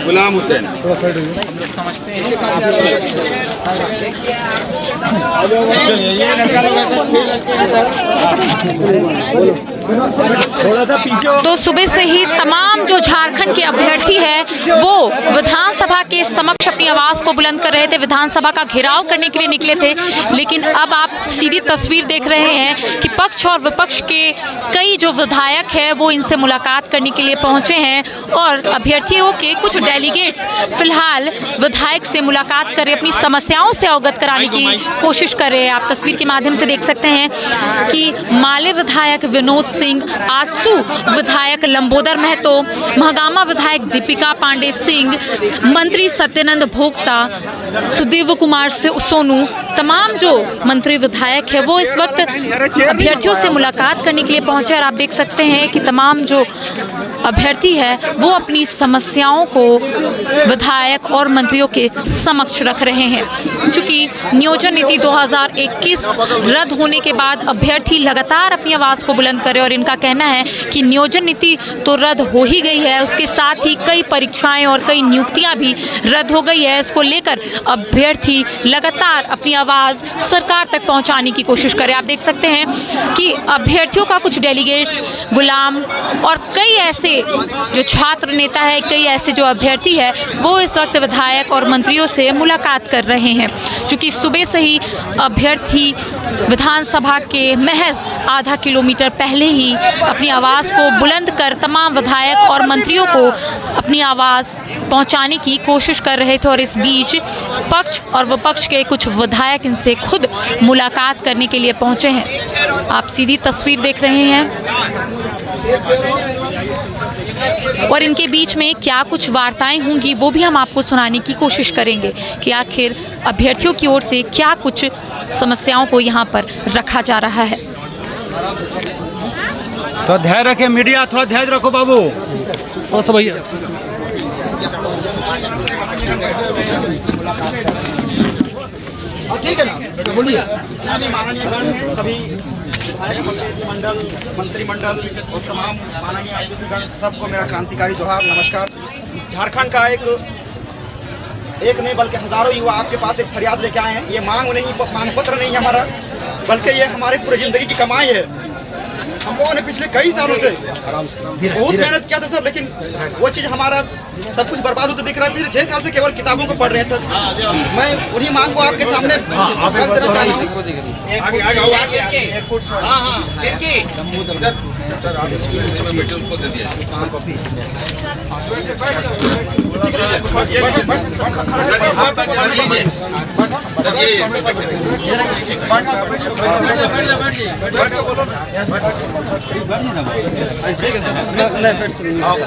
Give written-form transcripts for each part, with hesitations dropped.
गुलाम हुसैन। तो सुबह से ही तमाम जो झारखंड के अभ्यर्थी है वो विधानसभा के समक्ष अपनी आवाज को बुलंद कर रहे थे, विधानसभा का घेराव करने के लिए निकले थे। लेकिन अब आप सीधी तस्वीर देख रहे हैं कि पक्ष और विपक्ष के कई जो विधायक है वो इनसे मुलाकात करने के लिए पहुंचे हैं और अभ्यर्थियों के कुछ डेलीगेट्स फिलहाल विधायक से मुलाकात कर अपनी समस्याओं से अवगत कराने की कोशिश कर रहे हैं। आप तस्वीर के माध्यम से देख सकते हैं कि माले विधायक विनोद सिंह, आजसू विधायक लंबोदर महतो, महागामा विधायक दीपिका पांडे सिंह, मंत्री सत्यानंद भोक्ता, सुदेव कुमार सोनू, तमाम जो मंत्री विधायक है वो इस वक्त अभ्यर्थियों से मुलाकात करने के लिए पहुंचे। और आप देख सकते हैं कि तमाम जो अभ्यर्थी है वो अपनी समस्याओं को विधायक और मंत्रियों के समक्ष रख रहे हैं। चूंकि नियोजन नीति 2021 रद्द होने के बाद अभ्यर्थी लगातार अपनी आवाज़ को बुलंद करे और इनका कहना है कि नियोजन नीति तो रद्द हो ही गई है, उसके साथ ही कई परीक्षाएं और कई नियुक्तियां भी रद्द हो गई है। इसको लेकर अभ्यर्थी लगातार अपनी आवाज़ सरकार तक पहुंचाने की कोशिश करे। आप देख सकते हैं कि अभ्यर्थियों का कुछ डेलीगेट्स, गुलाम और कई ऐसे जो छात्र नेता है, कई ऐसे जो अभ्यर्थी है वो इस वक्त विधायक और मंत्रियों से मुलाकात कर रहे हैं। क्योंकि सुबह से ही अभ्यर्थी विधानसभा के महज आधा किलोमीटर पहले ही अपनी आवाज़ को बुलंद कर तमाम विधायक और मंत्रियों को अपनी आवाज़ पहुंचाने की कोशिश कर रहे थे। और इस बीच पक्ष और विपक्ष के कुछ विधायक इनसे खुद मुलाकात करने के लिए पहुंचे हैं। आप सीधी तस्वीर देख रहे हैं और इनके बीच में क्या कुछ वार्ताएं होंगी वो भी हम आपको सुनाने की कोशिश करेंगे कि आखिर अभ्यर्थियों की ओर से क्या कुछ समस्याओं को यहाँ पर रखा जा रहा है। तो धैर्य रखे मीडिया, थोड़ा धैर्य रखो बाबू, थोड़ा सा भैया। ठीक है ना, बोलिए। माननीय सभी मंत्रिमंडल और तमाम माननीय अतिथिगण, सबको मेरा क्रांतिकारी जोहार, नमस्कार। झारखंड का एक नहीं बल्कि हजारों युवा आपके पास एक फरियाद लेके आए हैं। ये मांग पत्र नहीं है हमारा, बल्कि ये हमारे पूरी जिंदगी की कमाई है। हम लोगों ने पिछले कई सालों से बहुत मेहनत किया था सर, लेकिन वो चीज़ हमारा सब कुछ बर्बाद होता दिख रहा है। पिछले 6 साल से केवल किताबों को पढ़ रहे हैं सर। मैं उन्हीं मांग को आपके सामने रख देना चाह रहा हूँ।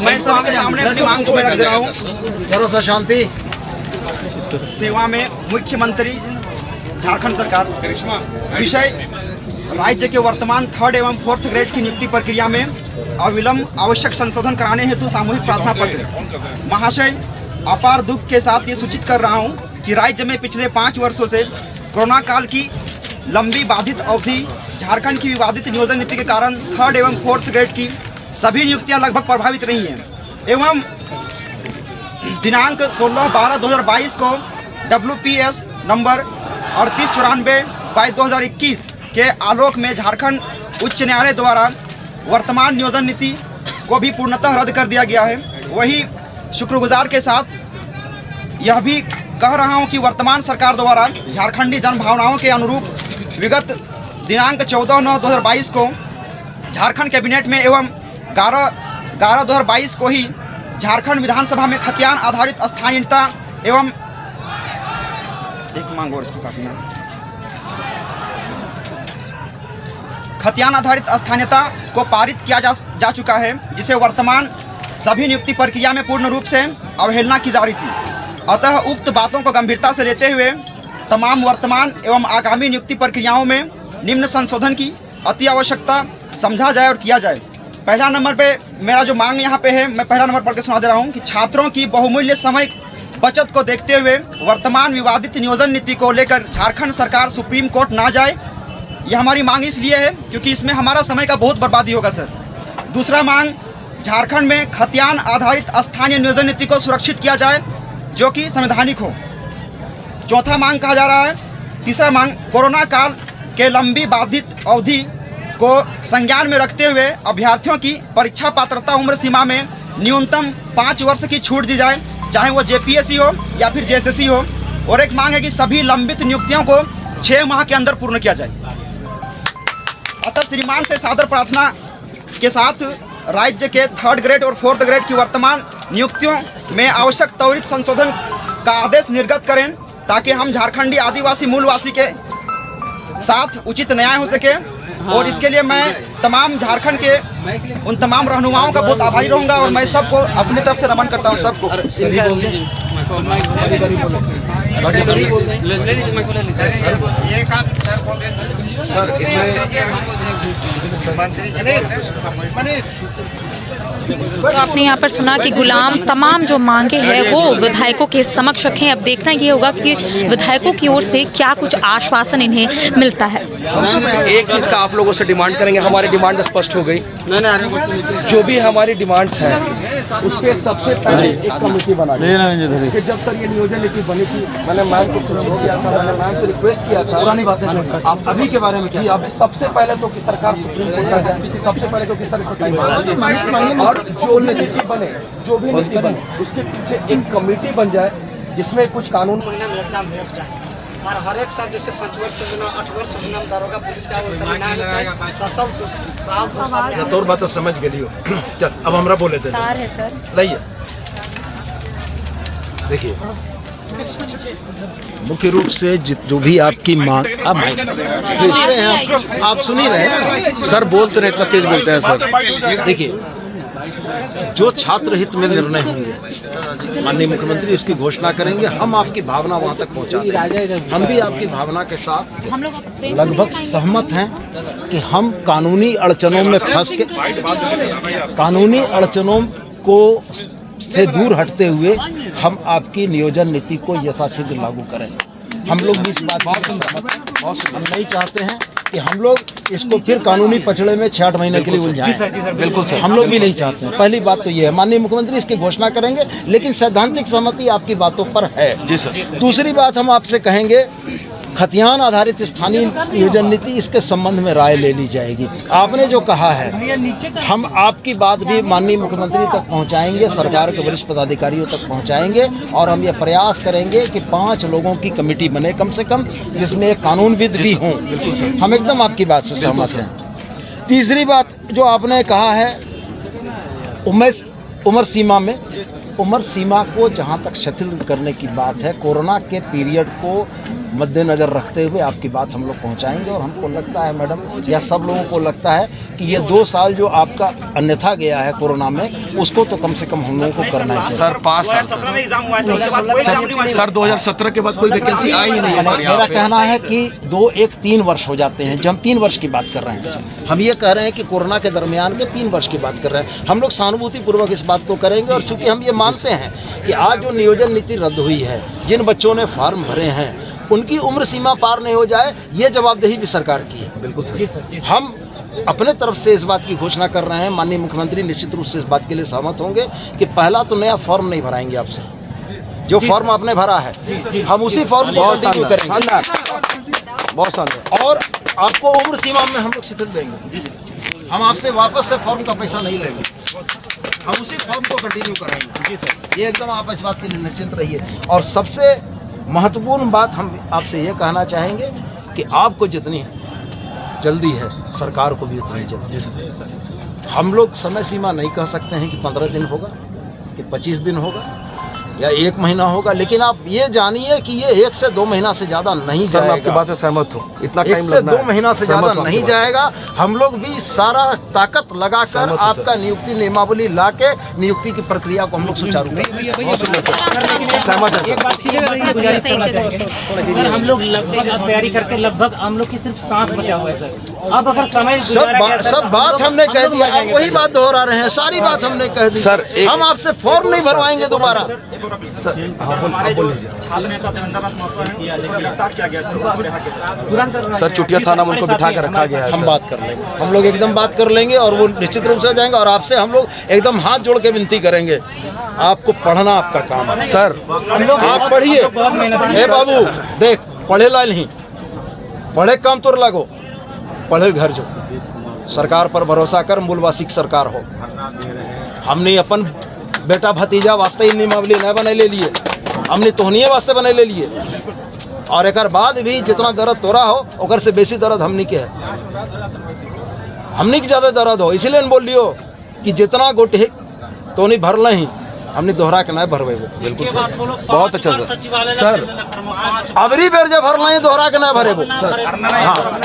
मैं सबके सामने अपनी मांग को रख दे रहा हूँ। जरो सा शांति। सेवा में मुख्यमंत्री झारखंड सरकार विषय राज्य के वर्तमान 3rd एवं 4th ग्रेड की नियुक्ति प्रक्रिया में अविलंब आवश्यक संशोधन कराने हेतु सामूहिक प्रार्थना पत्र। महाशय, अपार दुख के साथ ये सूचित कर रहा हूँ कि राज्य में पिछले 5 वर्षों से कोरोना काल की लंबी बाधित अवधि, झारखंड की विवादित नियोजन नीति के कारण 3rd एवं 4th ग्रेड की सभी नियुक्तियां लगभग प्रभावित रही हैं। एवं दिनांक 16/12/2022 को WPS नंबर 3894/2021 के आलोक में झारखंड उच्च न्यायालय द्वारा वर्तमान नियोजन नीति को भी पूर्णतः रद्द कर दिया गया है। वही शुक्रगुजार के साथ यह भी कह रहा हूं कि वर्तमान सरकार द्वारा झारखंडी जन भावनाओं के अनुरूप विगत दिनांक 14/9/2022 को झारखंड कैबिनेट में एवं 11/11/2022 को ही झारखंड विधानसभा में खतियान आधारित स्थानीयता एवं खतियान आधारित स्थानीयता को पारित किया जा चुका है, जिसे वर्तमान सभी नियुक्ति प्रक्रिया में पूर्ण रूप से अवहेलना की जा रही थी। अतः उक्त बातों को गंभीरता से लेते हुए तमाम वर्तमान एवं आगामी नियुक्ति प्रक्रियाओं में निम्न संशोधन की अति आवश्यकता समझा जाए और किया जाए। पहला नंबर पे मेरा जो मांग यहाँ पे है, मैं पहला नंबर पढ़ के सुना दे रहा हूँ कि छात्रों की बहुमूल्य समय बचत को देखते हुए वर्तमान विवादित नियोजन नीति को लेकर झारखंड सरकार सुप्रीम कोर्ट ना जाए। यह हमारी मांग इसलिए है क्योंकि इसमें हमारा समय का बहुत बर्बादी होगा सर। दूसरा मांग झारखंड में खतियान आधारित स्थानीय नियोजन नीति को सुरक्षित किया जाए जो कि संवैधानिक हो। चौथा मांग कहा जा रहा है। तीसरा मांग, कोरोना काल के लंबी बाधित अवधि को संज्ञान में रखते हुए अभ्यर्थियों की परीक्षा पात्रता उम्र सीमा में न्यूनतम 5 वर्ष की छूट दी जाए, चाहे वो जेपीएससी हो या फिर जेएसएससी हो। और एक मांग है कि सभी लंबित नियुक्तियों को 6 माह के अंदर पूर्ण किया जाए। अतः श्रीमान से सादर प्रार्थना के साथ राज्य के 3rd ग्रेड और 4th ग्रेड की वर्तमान नियुक्तियों में आवश्यक त्वरित संशोधन का आदेश निर्गत करें ताकि हम झारखंडी आदिवासी मूलवासी के साथ उचित न्याय हो सके। और इसके लिए मैं तमाम झारखंड के उन तमाम रहनुमाओं का बहुत आभारी रहूंगा और मैं सबको अपनी तरफ से नमन करता हूं सबको। तो आपने यहाँ पर सुना कि गुलाम तमाम जो मांगे हैं वो विधायकों के समक्ष रखें। अब देखना ये होगा कि विधायकों की ओर से क्या कुछ आश्वासन इन्हें मिलता है। एक चीज़ का आप लोगों से डिमांड करेंगे, हमारी डिमांड स्पष्ट हो गई। जो भी हमारी डिमांड्स हैं उस पर सबसे पहले एक कमेटी बना कि जब तक ये नियोजन नीति बनी थी मैंने मैम को सूचित किया था, मैंने मैम से रिक्वेस्ट किया था। पुरानी बातें आप अभी के बारे में जी, अब सबसे पहले तो कि सरकार सुप्रीम कोर्ट में जाए, सबसे पहले तो कि सर इसमें और जो नीति बने, जो भी नीति बने उसके पीछे एक कमेटी बन जाए जिसमें कुछ कानून महीना में एग्जाम हो जाए और हर एक साल जैसे 5 वर्ष योजना 8 वर्ष योजना में दारोगा पुलिस का साल 2 साल तौर बात समझ गई हो। चल अब हमरा बोले थे रहिए। देखिए मुख्य रूप से जो भी आपकी मांग अब आप सुन ही रहे हैं सर बोलते रहे, इतना तेज बोलते हैं सर। देखिए जो छात्र हित में निर्णय होंगे माननीय मुख्यमंत्री उसकी घोषणा करेंगे। हम आपकी भावना वहां तक पहुंचाते हैं। हम भी आपकी भावना के साथ लगभग सहमत हैं कि हम कानूनी अड़चनों में फंस के कानूनी अड़चनों को से दूर हटते हुए हम आपकी नियोजन नीति को यथाशीघ्र लागू करें। हम लोग भी इस बात में सहमत हैं। हम नहीं चाहते हैं कि हम लोग इसको फिर कानूनी पचड़े में 6-8 महीने के लिए उलझाएं। बिल्कुल सर, हम लोग भी नहीं चाहते हैं। पहली बात तो ये है, माननीय मुख्यमंत्री इसकी घोषणा करेंगे लेकिन सैद्धांतिक सहमति आपकी बातों पर है। जी सर। दूसरी बात हम आपसे कहेंगे, खतियान आधारित स्थानीय नियोजन नीति, इसके संबंध में राय ले ली जाएगी। आपने जो कहा है हम आपकी बात भी माननीय मुख्यमंत्री तक पहुंचाएंगे, सरकार के वरिष्ठ पदाधिकारियों तक पहुंचाएंगे और हम ये प्रयास करेंगे कि 5 लोगों की कमेटी बने कम से कम, जिसमें एक कानूनविद भी हों। हम एकदम आपकी बात से सहमत हैं। तीसरी बात जो आपने कहा है उम्र सीमा को जहाँ तक शिथिल करने की बात है, कोरोना के पीरियड को मद्देनज़र रखते हुए आपकी बात हम लोग पहुंचाएंगे। और हमको लगता है मैडम या सब लोगों को लगता है कि ये 2 साल जो आपका अन्यथा गया है कोरोना में, उसको तो कम से कम हम लोगों को करना चाहिए। सर 5 साल सर 2017 के बाद कोई वैकेंसी आई ही नहीं है। मेरा कहना है कि 3 वर्ष हो जाते हैं। जब हम 3 वर्ष की बात कर रहे हैं, हम ये कह रहे हैं कि कोरोना के दरमियान के 3 वर्ष की बात कर रहे हैं। हम लोग सहानुभूतिपूर्वक इस बात को करेंगे। और चूंकि हम ये मानते हैं कि आज जो नियोजन नीति रद्द हुई है, जिन बच्चों ने फॉर्म भरे हैं उनकी उम्र सीमा पार नहीं हो जाए, ये जवाबदेही भी सरकार की है। बिल्कुल सर। हम अपने तरफ से इस बात की घोषणा कर रहे हैं। माननीय मुख्यमंत्री निश्चित रूप से इस बात के लिए सहमत होंगे कि पहला तो नया फॉर्म नहीं भराएंगे आपसे। जो फॉर्म आपने भरा है हम उसी फॉर्म को कंटिन्यू करेंगे। बहुत शानदार। और आपको उम्र सीमा में हम लोग शिथिल देंगे। हम आपसे वापस से फॉर्म का पैसा नहीं लेंगे, हम उसी फॉर्म को कंटिन्यू कराएंगे। ये एकदम आप इस बात के लिए निश्चिंत रहिए। और सबसे महत्वपूर्ण बात हम आपसे ये कहना चाहेंगे कि आपको जितनी जल्दी है सरकार को भी उतनी जल्दी। हम लोग समय सीमा नहीं कह सकते हैं कि 15 दिन होगा कि 25 दिन होगा या 1 महीना होगा, लेकिन आप ये जानिए कि ये 1 से 2 महीना से ज़्यादा नहीं जाएगा। मैं आपकी बात से सहमत हूँ। इतना 1 से 2 महीना से ज़्यादा नहीं जाएगा। हम लोग भी सारा ताकत लगाकर आपका नियुक्ति नियमावली लाके नियुक्ति की प्रक्रिया को हम लोग सुचारू करेंगे। सर हम लोग लगभग तैयारी करके लगभग हम लोग की सिर्फ सांस बचा हुआ है सर। अब अगर समय सब बात हमने कह दिया, वही बात दोहरा रहे हैं। सारी बात हमने कह दी। सर हम आपसे फॉर्म नहीं भरवाएंगे दोबारा। हमारे जो छात्र नेता देवेंद्रनाथ महतो हैं उनको गिरफ्तार किया गया था। सर चुटिया थाना में उनको बिठा कर रखा गया है। हम बात कर लेंगे, हम लोग एकदम बात कर लेंगे और वो निश्चित रूप से जाएंगे। और आपसे हम लोग एकदम हाथ जोड़ के विनती करेंगे, आपको पढ़ना आपका काम है सर। आप पढ़िए। ए बाबू देख, पढ़े ला नहीं, पढ़े काम तोर लागो, पढ़े घर जो। सरकार पर भरोसा कर, मूलवासी की सरकार हो। हमने अपन बेटा भतीजा वास्ते ही नियमावली न बने ले लिए, हमने तोहनीय वास्ते बने ले लिए। और एक बाद भी जितना दर्द तोरा हो ओकर से बेसी दर्द हमनी के है, हमनी के ज्यादा दर्द हो। इसीलिए बोल लियो कि जितना गोटे तो नहीं भरल ही, हमने दोहरा के नहीं भरवे। बिल्कुल बहुत अच्छा सर। अबरी बेर जब भरल ही दोहरा के नहीं भरेबो। हाँ,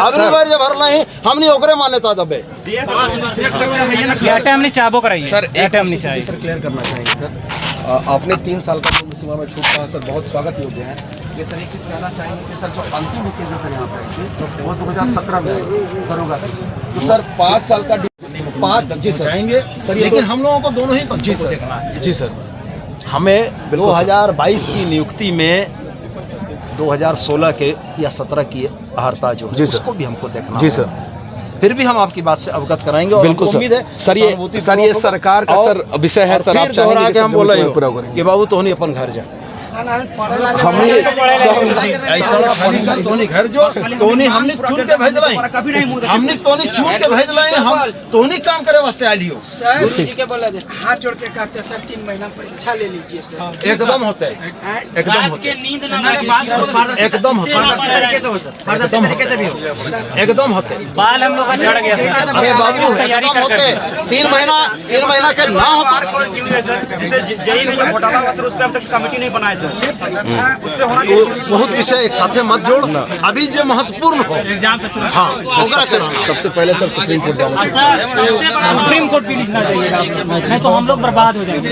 अबरी बेर जब भरल ही हमने ओकरे मान्यता दबे। हमने चाबो कराइए सर। एक हमने चाहिए सर क्लियर करना चाहेंगे सर, आपने 3 साल का पुलिस सीमा में छूट कहा सर, बहुत स्वागत योग्य है। ये सर एक चीज़ कहना चाहेंगे कि सर जो अंतिम केस सर यहाँ पर वो 2017 में दरोगा, तो सर 5 साल का 5 जी सर जाएंगे सर, लेकिन हम लोगों को दोनों ही पक्षों को देखना है। जी सर। हमें 2022 की नियुक्ति में 2016 के या 17 की अहर्ता जो है उसको भी हमको देखना जी होगा। सर। फिर भी हम आपकी बात से अवगत कराएंगे और बिल्कुल उम्मीद है सर। ये सरकार का सर विषय है सर, आप चाहेंगे कि हम बोले पूरा करेंगे कि बाबू तो नहीं अपन घर जा, हमने ऐसा तोनी घर जो तोनी हमने चुन के भेज लाई, हमने तोनी चुन के भेज लाई, हम तोनी काम करे वास्ते आई लियो। हाथ जोड़ के कहते हैं सर 3 महीना परीक्षा ले लीजिए सर। एकदम होते हैं, एकदम होते हैं, एकदम होते हैं, एकदम होते हैं। बाल हम लोग का झड़ गया सर। अरे बाबू एकदम होते, 3 महीना के ना होता। जैसे जेई में जो घोटाला हुआ सर, उस पर अब तक कमेटी नहीं बनाए सर। उस पे होना बहुत विषय एक साथे मत जोड़, अभी जो महत्वपूर्ण हो हाँ ओकरा कराना। सबसे पहले सर सुप्रीम कोर्ट जाना चाहिए। सुप्रीम कोर्ट भी लिखना चाहिए, नहीं तो हम लोग बर्बाद हो जाएंगे।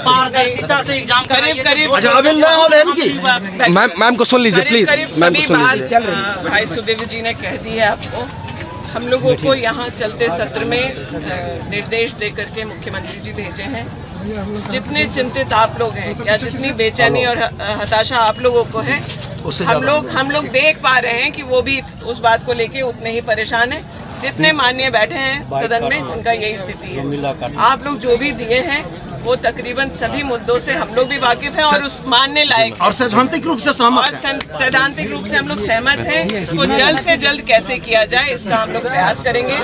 पारदर्शिता से एग्जाम करीब अच्छा अभी नहीं हो रहे इनकी। मैम को सुन लीजिए प्लीज, मैम को सुन लीजिए। भाई सुदेव जी ने कह दी है आपको, हम लोगों को यहाँ चलते सत्र में निर्देश दे करके मुख्यमंत्री जी भेजे हैं। जितने चिंतित आप लोग हैं या जितनी बेचैनी और हताशा आप लोगों को है, हम लोग देख पा रहे हैं कि वो भी उस बात को लेके उतने ही परेशान हैं जितने माननीय बैठे हैं सदन में, उनका यही स्थिति है। आप लोग जो भी दिए हैं वो तकरीबन सभी मुद्दों से हम लोग भी वाकिफ हैं और उस मानने लायक और सैद्धांतिक रूप से सहमत और सैद्धांतिक रूप से हम लोग सहमत हैं। इसको जल्द से जल्द कैसे किया जाए इसका हम लोग प्रयास करेंगे।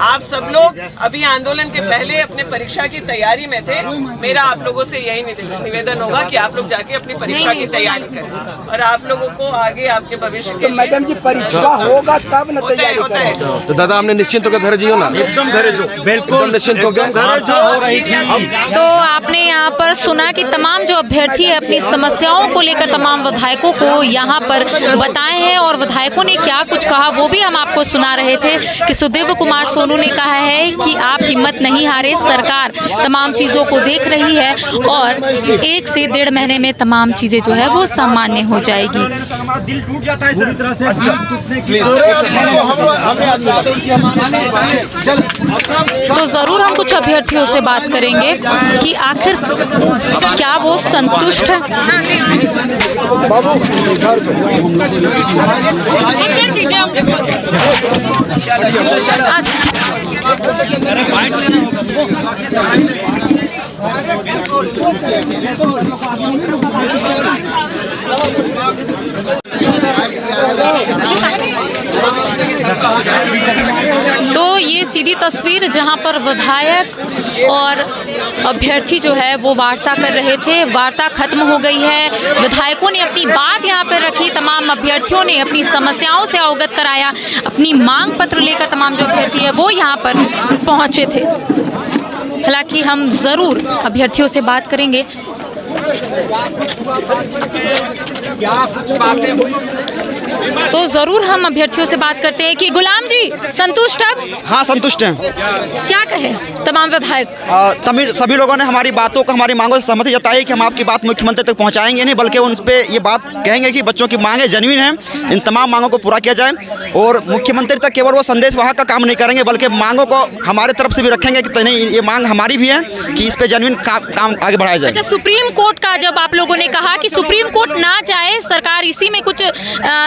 आप सब लोग अभी आंदोलन के पहले अपने परीक्षा की तैयारी में थे, मेरा आप लोगों से यही निवेदन होगा कि आप लोग जाके अपनी परीक्षा की तैयारी करें और आप लोगों को आगे आपके भविष्य के मैडम जी परीक्षा होगा तब न तैयारी होता है। तो दादा हमने निश्चिंत होकर घर जियो ना, एकदम घरे जो बिल्कुल निश्चिंत होकर घरे जो हो रही थी। तो आपने यहाँ पर सुना कि तमाम जो अभ्यर्थी है अपनी समस्याओं को लेकर तमाम विधायकों को यहाँ पर बताए हैं और विधायकों ने क्या कुछ कहा वो भी हम आपको सुना रहे थे कि सुदेव कुमार सोनू ने कहा है कि आप हिम्मत नहीं हारे, सरकार तमाम चीज़ों को देख रही है और 1 से 1.5 महीने में तमाम चीज़ें जो है वो सामान्य हो जाएगी। दिल टूट जाता है सर। तो ज़रूर हम कुछ अभ्यर्थियों से बात करेंगे कि आखिर क्या वो संतुष्ट है। तो ये सीधी तस्वीर जहां पर विधायक और अभ्यर्थी जो है वो वार्ता कर रहे थे, वार्ता खत्म हो गई है। विधायकों ने अपनी बात यहाँ पर रखी, तमाम अभ्यर्थियों ने अपनी समस्याओं से अवगत कराया, अपनी मांग पत्र लेकर तमाम जो अभ्यर्थी है वो यहाँ पर पहुँचे थे। हालांकि हम ज़रूर अभ्यर्थियों से बात करेंगे। क्या कुछ बातें हुई तो ज़रूर हम अभ्यर्थियों से बात करते हैं कि गुलाम जी संतुष्ट अब? हाँ, संतुष्ट हैं। क्या कहे तमाम विधायक? सभी लोगों ने हमारी बातों को, हमारी मांगों से सहमति जताई कि हम आपकी बात मुख्यमंत्री तक पहुंचाएंगे नहीं, बल्कि उन पे ये बात कहेंगे कि बच्चों की मांगें जेन्युइन हैं, इन तमाम मांगों को पूरा किया जाए और मुख्यमंत्री तक केवल वो संदेश वाहक का काम नहीं करेंगे, बल्कि मांगों को हमारे तरफ से भी रखेंगे कि नहीं, ये मांग हमारी भी है कि इस पे जेन्युइन काम आगे बढ़ाया जाए। अच्छा, सुप्रीम कोर्ट का जब आप लोगों ने कहा कि सुप्रीम कोर्ट ना जाए, सरकार इसी में कुछ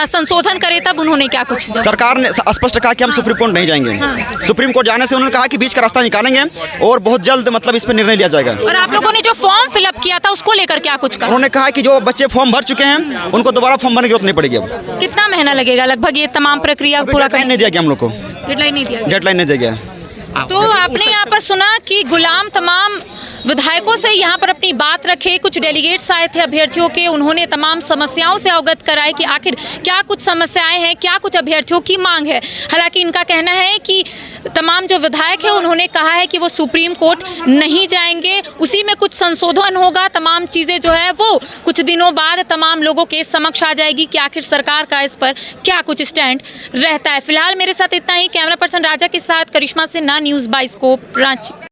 संशोधन करे, तब उन्होंने क्या कुछ सरकार ने स्पष्ट कहा कि हम सुप्रीम कोर्ट नहीं जाएंगे। सुप्रीम कोर्ट जाने से उन्होंने कहा कि बीच का रास्ता निकालेंगे और बहुत जल्द मतलब इस पर निर्णय लिया जाएगा। और आप लोगों ने जो फॉर्म फिलअप किया था उसको लेकर क्या कुछ कहा? उन्होंने कहा कि जो बच्चे फॉर्म भर चुके हैं उनको दोबारा फॉर्म भरने की जरूरत नहीं पड़ेगी। अब कितना महीना लगेगा लगभग ये तमाम प्रक्रिया पूरा करने? नहीं दिया गया हम लोग को, डेडलाइन नहीं दिया, डेडलाइन नहीं दिया गया। तो आपने यहाँ पर सुना कि गुलाम तमाम विधायकों से यहाँ पर अपनी बात रखे। कुछ डेलीगेट्स आए थे अभ्यर्थियों के, उन्होंने तमाम समस्याओं से अवगत कराए कि आखिर क्या कुछ समस्याएं हैं, क्या कुछ अभ्यर्थियों की मांग है। हालांकि इनका कहना है कि तमाम जो विधायक है उन्होंने कहा है कि वो सुप्रीम कोर्ट नहीं जाएंगे, उसी में कुछ संशोधन होगा, तमाम चीज़ें जो है वो कुछ दिनों बाद तमाम लोगों के समक्ष आ जाएगी कि आखिर सरकार का इस पर क्या कुछ स्टैंड रहता है। फिलहाल मेरे साथ इतना ही। कैमरा पर्सन राजा के साथ करिश्मा सिन्हा, न्यूज़ 22 रांची।